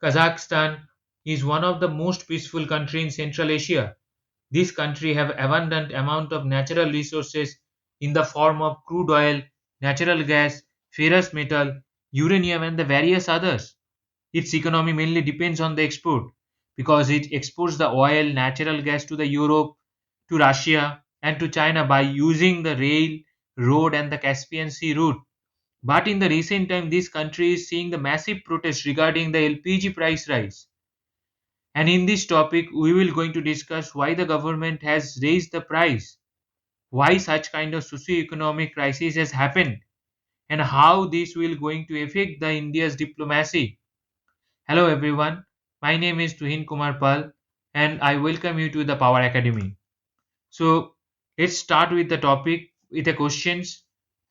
Kazakhstan is one of the most peaceful country in Central Asia. This country have abundant amount of natural resources in the form of crude oil, natural gas, ferrous metal, uranium and the various others. Its economy mainly depends on the export because it exports the oil, natural gas to the Europe, to Russia and to China by using the rail, road and the Caspian Sea route. But in the recent time, this country is seeing the massive protest regarding the LPG price rise. And in this topic, we will going to discuss why the government has raised the price, why such kind of socio-economic crisis has happened, and how this will going to affect the India's diplomacy. Hello everyone, my name is Tuhin Kumar Pal, and I welcome you to the Power Academy. So let's start with the topic with the questions.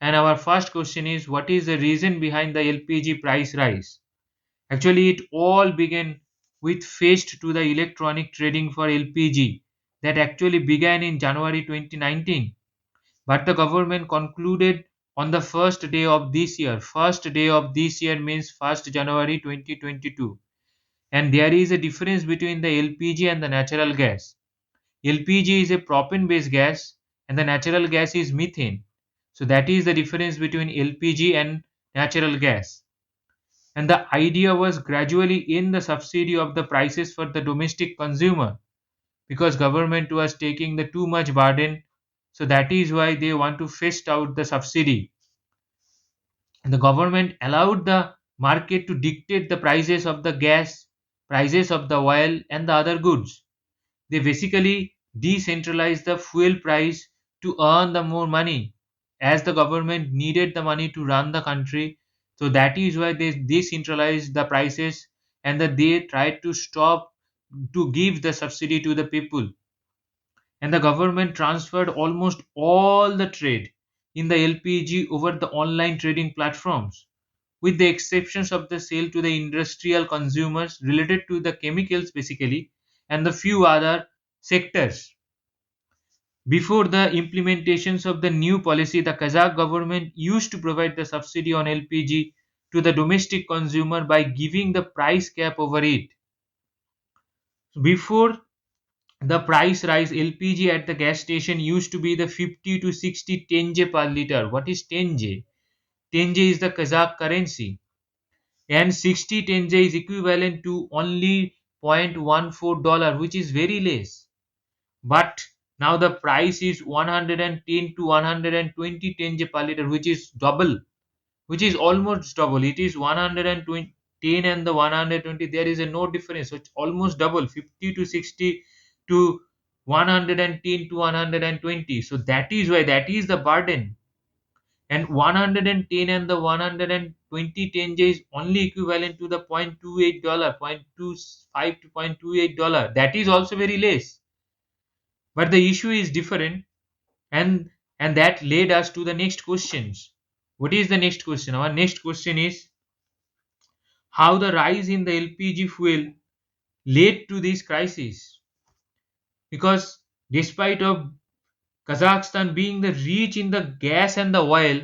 And our first question is, what is the reason behind the LPG price rise? Actually, it all began with phased to the electronic trading for LPG that actually began in January 2019. But the government concluded on the first day of this year. First day of this year means 1st January 2022. And there is a difference between the LPG and the natural gas. LPG is a propane based gas and the natural gas is methane. So that is the difference between LPG and natural gas. And the idea was gradually in the subsidy of the prices for the domestic consumer because government was taking the too much burden, so that is why they want to fist out the subsidy. And the government allowed the market to dictate the prices of the gas, prices of the oil and the other goods. They basically decentralized the fuel price to earn the more money as the government needed the money to run the country. So that is why they decentralized the prices and that they tried to stop to give the subsidy to the people. And the government transferred almost all the trade in the LPG over the online trading platforms, with the exceptions of the sale to the industrial consumers related to the chemicals basically and the few other sectors. Before the implementations of the new policy, the Kazakh government used to provide the subsidy on LPG to the domestic consumer by giving the price cap over it. Before the price rise, LPG at the gas station used to be the 50 to 60 tenge per liter. What is tenge? Tenge is the Kazakh currency, and 60 tenge is equivalent to only $0.14, which is very less. But now the price is 110 to 120 tenge per liter, which is double, which is almost double. It is 120 10 and the 120, there is a no difference, so it's almost double, 50 to 60 to 110 to 120. So that is why that is the burden. And 110 and the 120 tenge is only equivalent to the $0.28, 0.25 to $0.28. That is also very less. But the issue is different, and that led us to the next questions. What is the next question? Our next question is how the rise in the LPG fuel led to this crisis. Because despite of Kazakhstan being the rich in the gas and the oil,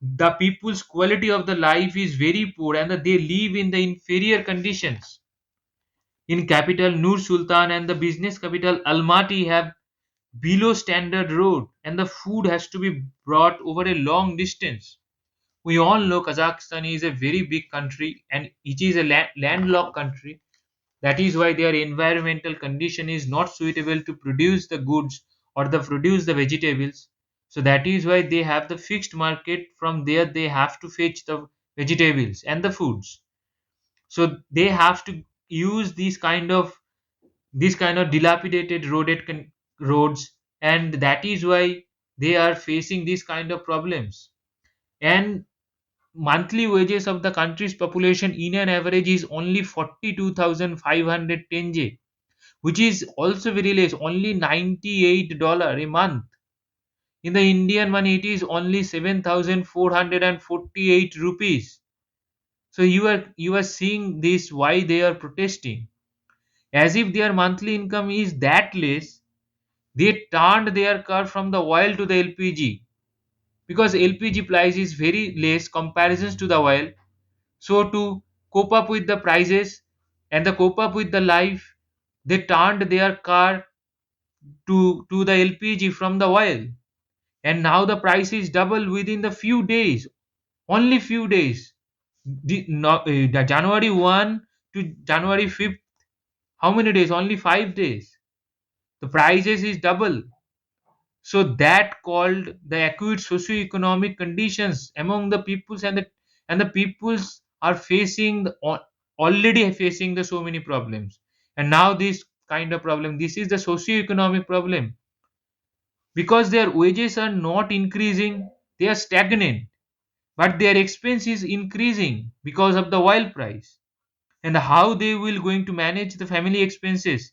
the people's quality of the life is very poor and that they live in the inferior conditions. In capital Nur Sultan and the business capital Almaty have below standard road and the food has to be brought over a long distance. We all know Kazakhstan is a very big country and it is a landlocked country. That is why their environmental condition is not suitable to produce the goods or the produce the vegetables. So that is why they have the fixed market. From there they have to fetch the vegetables and the foods. So they have to use these kind of dilapidated roads, and that is why they are facing these kind of problems. And monthly wages of the country's population in an average is only 42,500 tenge, which is also very less, only $98 a month. In the Indian money, it is only 7,448 rupees. So you are seeing this why they are protesting. As if their monthly income is that less, they turned their car from the oil to the LPG because LPG price is very less comparisons to the oil. So to cope up with the prices and the cope up with the life, they turned their car to the LPG from the oil, and now the price is double within the few days, only few days. The January 1 to January 5th, how many days? Only 5 days. The prices is double. So that called the acute socio-economic conditions among the peoples, and the peoples are facing already facing the so many problems, and now this kind of problem, this is the socio-economic problem, because their wages are not increasing, they are stagnant, but their expense is increasing because of the oil price. And how they will going to manage the family expenses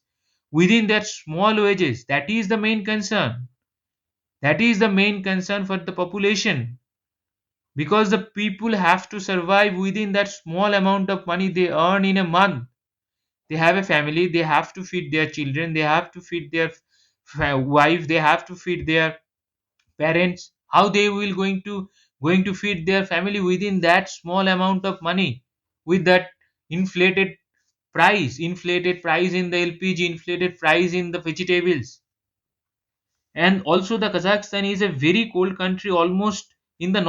within that small wages, that is the main concern. That is the main concern for the population, because the people have to survive within that small amount of money they earn in a month. They have a family, they have to feed their children, they have to feed their wife, they have to feed their parents. How they will going to feed their family within that small amount of money, with that inflated inflated price in the LPG, inflated price in the vegetables. And also the Kazakhstan is a very cold country, almost in the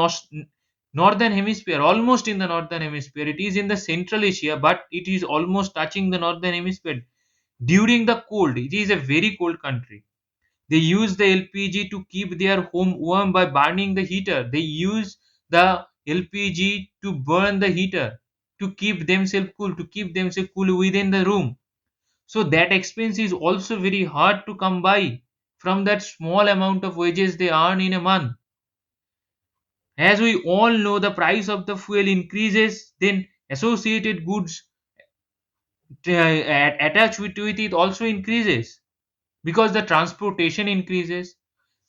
northern hemisphere, almost in the northern hemisphere. It is in the Central Asia, but it is almost touching the northern hemisphere. During the cold, it is a very cold country. They use the LPG to keep their home warm by burning the heater. They use the LPG to burn the heater to keep themselves cool, to keep themselves cool within the room. So that expense is also very hard to come by from that small amount of wages they earn in a month. As we all know, the price of the fuel increases, then associated goods attached with it also increases, because the transportation increases.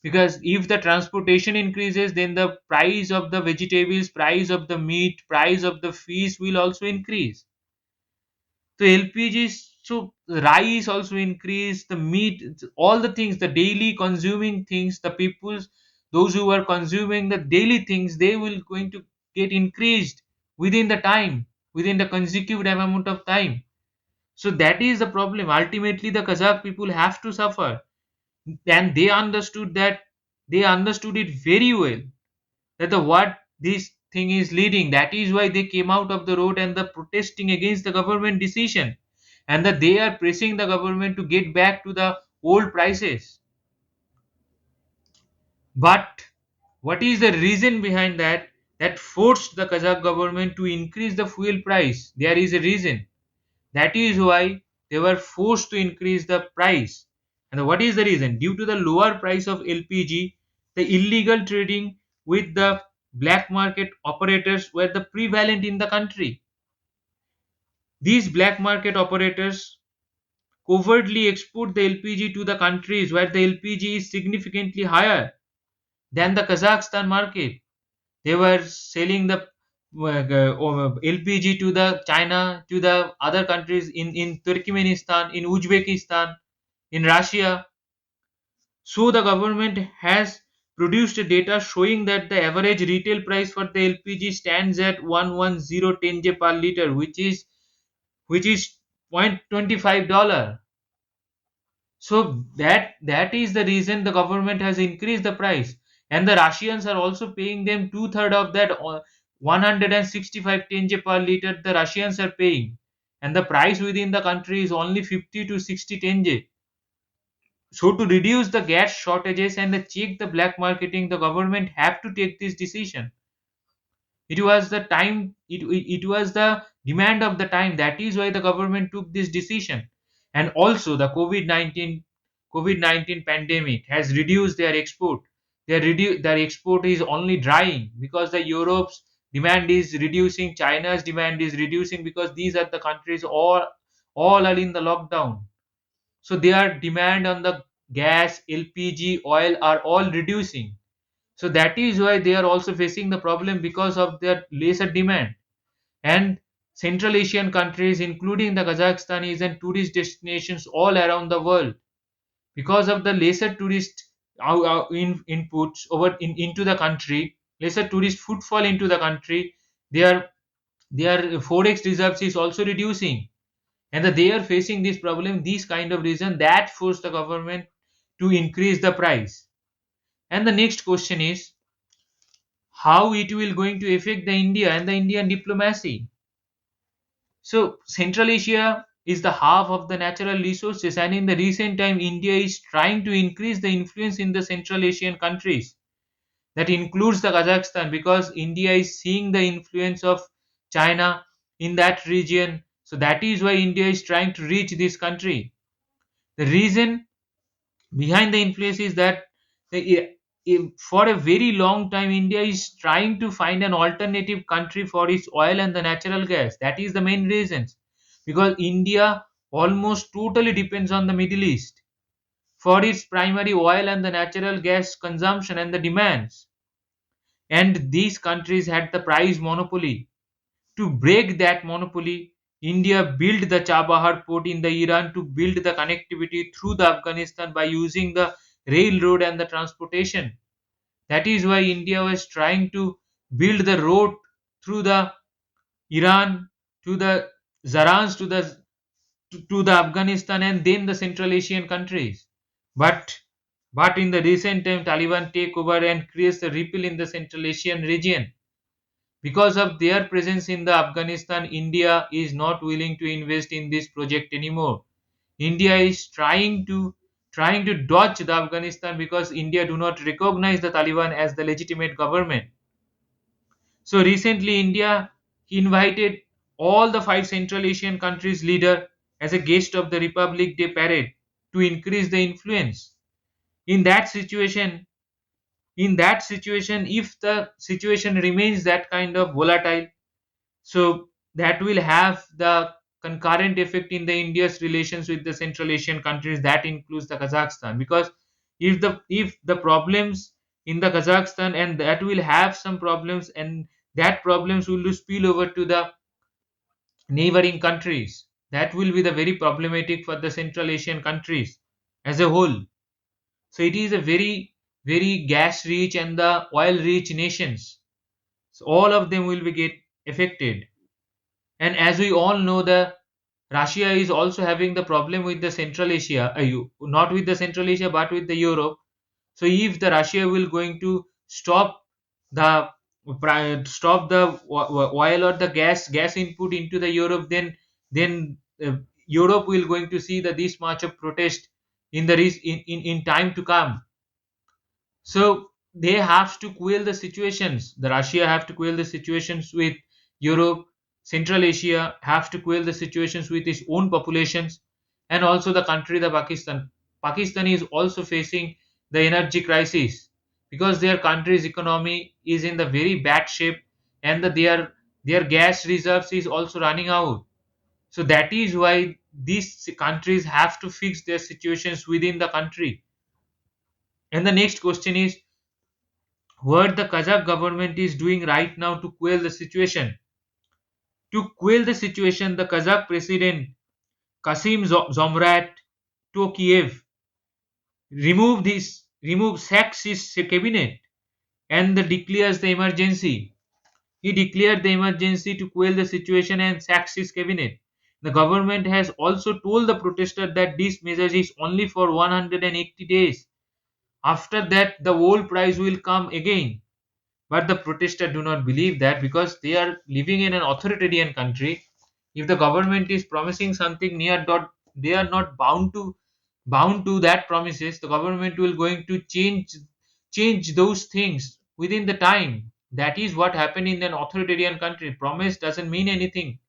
Because if the transportation increases, then the price of the vegetables, price of the meat, price of the fish will also increase. So LPG, so rice also increase, the meat, all the things, the daily consuming things, the peoples, those who are consuming the daily things, they will going to get increased within the time, within the consecutive amount of time. So that is the problem. Ultimately, the Kazakh people have to suffer, and they understood it very well, that the what this thing is leading. That is why they came out of the road and the protesting against the government decision, and that they are pressing the government to get back to the old prices. But what is the reason behind that forced the Kazakh government to increase the fuel price? There is a reason. That is why they were forced to increase the price. And what is the reason? Due to the lower price of LPG, the illegal trading with the black market operators were the prevalent in the country. These black market operators covertly export the LPG to the countries where the LPG is significantly higher than the Kazakhstan market. They were selling the LPG to the China, to the other countries in Turkmenistan, in Uzbekistan, in Russia. So the government has produced data showing that the average retail price for the LPG stands at 110 tenge per liter, which is $0.25. So that is the reason the government has increased the price, and the Russians are also paying them two-thirds of that 165 tenge per liter. The Russians are paying, and the price within the country is only 50 to 60 tenge. So to reduce the gas shortages and check the black marketing, the government have to take this decision. It was the time, it was the demand of the time. That is why the government took this decision. And also the COVID-19 pandemic has reduced their export. Their export is only drying because the Europe's demand is reducing, China's demand is reducing, because these are the countries all are in the lockdown. So their demand on the gas, LPG, oil are all reducing. So that is why they are also facing the problem, because of their lesser demand. And Central Asian countries, including the Kazakhstan, and tourist destinations all around the world, because of the lesser tourist inputs into the country, lesser tourist footfall into the country, they are their forex reserves is also reducing, and that they are facing this problem, these kind of reason that force the government to increase the price. And the next question is how it will going to affect the India and the Indian diplomacy. So Central Asia is the half of the natural resources, and in the recent time India is trying to increase the influence in the Central Asian countries. That includes the Kazakhstan, because India is seeing the influence of China in that region. So that is why India is trying to reach this country. The reason behind the influence is that for a very long time India is trying to find an alternative country for its oil and the natural gas. That is the main reasons, because India almost totally depends on the Middle East for its primary oil and the natural gas consumption and the demands, and these countries had the price monopoly. To break that monopoly, India built the Chabahar port in the Iran to build the connectivity through the Afghanistan by using the railroad and the transportation. That is why India was trying to build the road through the Iran to the Zarans to the Afghanistan and then the Central Asian countries. But but in the recent time Taliban take over and creates the ripple in the Central Asian region. Because of their presence in the Afghanistan, India is not willing to invest in this project anymore. India is trying to dodge the Afghanistan because India do not recognize the Taliban as the legitimate government. So recently India invited all the five Central Asian countries leader as a guest of the Republic Day parade to increase the influence. In that situation, if the situation remains that kind of volatile, so that will have the concurrent effect in the India's relations with the Central Asian countries, that includes the Kazakhstan, because if the problems in the Kazakhstan, and that will have some problems, and that problems will spill over to the neighboring countries, that will be the very problematic for the Central Asian countries as a whole. So it is a very gas rich and the oil rich nations, so all of them will be get affected. And as we all know, the Russia is also having the problem with the Central Asia, not with the Central Asia but with the Europe. So if the Russia will going to the stop the oil or the gas input into the Europe, then Europe will going to see that this much of protest in the in time to come. So they have to quell the situations. The Russia have to quell the situations with Europe. Central Asia have to quell the situations with its own populations, and also the country, the Pakistan. Pakistan is also facing the energy crisis because their country's economy is in the very bad shape, and their gas reserves is also running out. So that is why these countries have to fix their situations within the country. And the next question is what the Kazakh government is doing right now to quell the situation. To quell the situation, the Kazakh president Kasim Zomrat Tokiev sacks his cabinet and declares the emergency. He declared the emergency to quell the situation and sacks his cabinet. The government has also told the protester that this measure is only for 180 days. After that, the old price will come again. But the protesters do not believe that, because they are living in an authoritarian country. If the government is promising something near dot, they are not bound to that promises. The government will going to change those things within the time. That is what happened in an authoritarian country. Promise doesn't mean anything.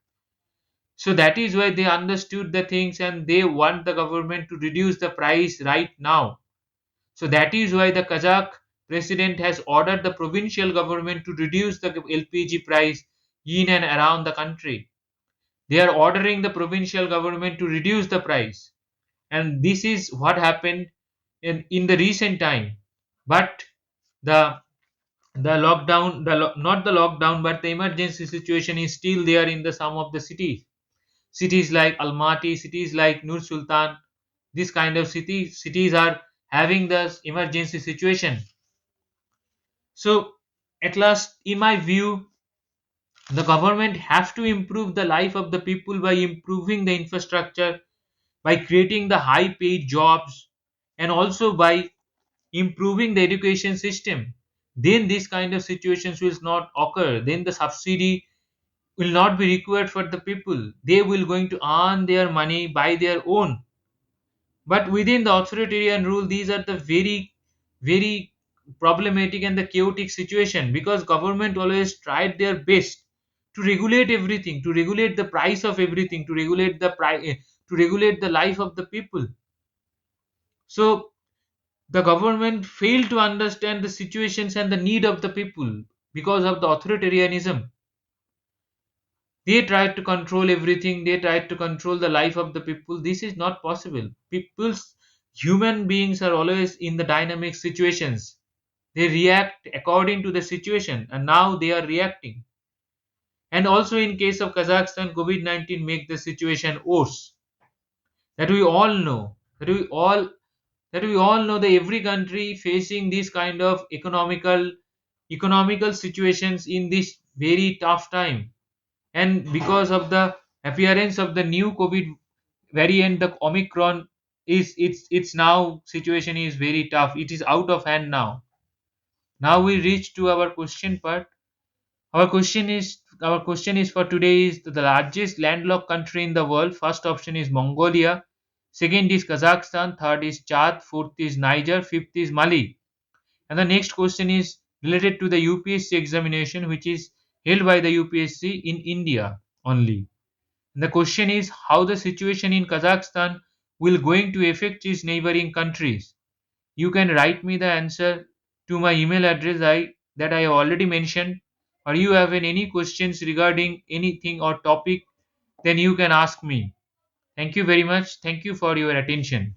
So that is why they understood the things and they want the government to reduce the price right now. So that is why the Kazakh president has ordered the provincial government to reduce the LPG price in and around the country. They are ordering the provincial government to reduce the price. And this is what happened in the recent time. But the lockdown, not the lockdown, but the emergency situation is still there in the some of the cities. Cities like Almaty, cities like Nur Sultan, this kind of cities are having the emergency situation. So at last, in my view, The government have to improve the life of the people by improving the infrastructure, by creating the high paid jobs, and also by improving the education system. Then these kind of situations will not occur. Then the subsidy will not be required for the people. They will going to earn their money by their own. But within the authoritarian rule, these are the very problematic and the chaotic situation, because government always tried their best to regulate everything, to regulate the price of everything, to regulate the to regulate the life of the people. So the government failed to understand the situations and the need of the people. Because of the authoritarianism, they tried to control everything, they tried to control the life of the people. This is not possible. People's Human beings are always in the dynamic situations. They react according to the situation, and now they are reacting. And also in case of Kazakhstan, COVID-19 make the situation worse. That we all know. That we all know that every country facing this kind of economical situations in this very tough time. And because of the appearance of the new COVID variant, the Omicron, is it's now situation is very tough. It is out of hand now. Now we reach to our question part. Our question is for today is the largest landlocked country in the world. First option is Mongolia, second is Kazakhstan, third is Chad, fourth is Niger, fifth is Mali. And the next question is related to the UPSC examination, which is held by the UPSC in India only. The question is how the situation in Kazakhstan will going to affect its neighboring countries. You can write me the answer to my email address that I have already mentioned, or you have any questions regarding anything or topic, then you can ask me. Thank you very much. Thank you for your attention.